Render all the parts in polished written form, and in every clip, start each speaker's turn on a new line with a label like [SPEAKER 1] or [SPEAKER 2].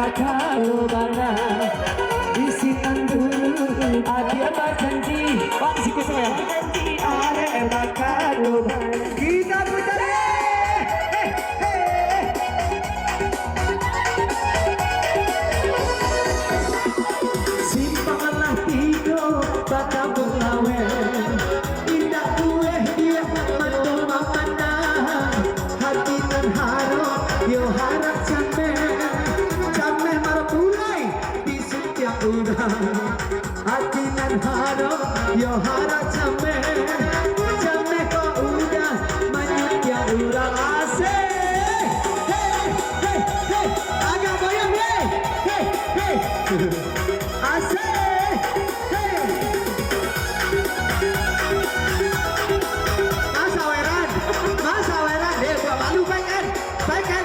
[SPEAKER 1] bakal mana bisikan dulu ada berjanji bang siku semua ya janji ada bakal kita putar simpanganlah tiga bata belawen indah kue dia matu mamanda hati dan harap yo harap sampai hati nan harap yo harap sampai ko udah manyut ya urang asik hey agak goyang hey asik hey Mas Aweran deh gua malu pengen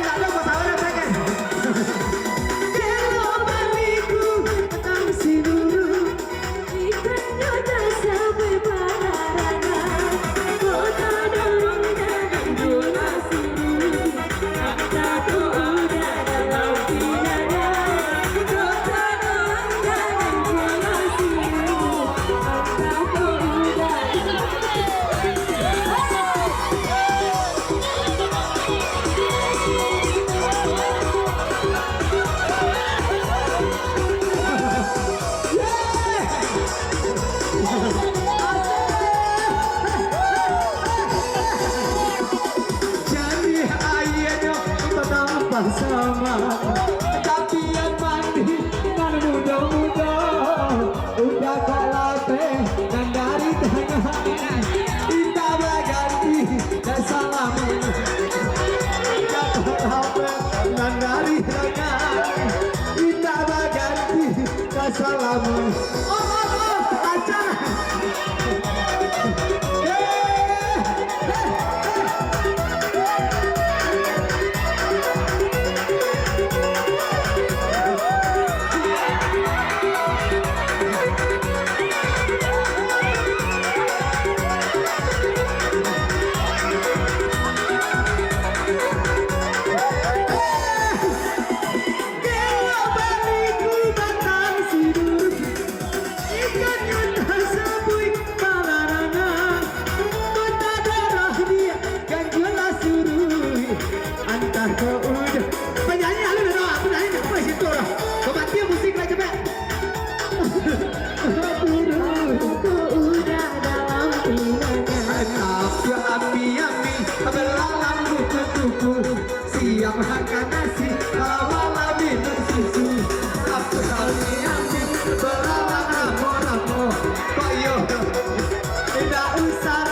[SPEAKER 1] nggak ada Mas Aweran pengen sama tapi yang mandi kan muda-muda udah kalate dan dari tengah kita berganti dan salamin udah kalate dan dari tengah kita berganti dan salamin aja penyanyi lalu dong, aku nyanyi apa situ lah. Kematian musik lah coba. Ku udah dalam pinangan. Ya ami belalang kuku siang makan nasi malam minum susu. Aku ami belalang rapo koyo tidak usah.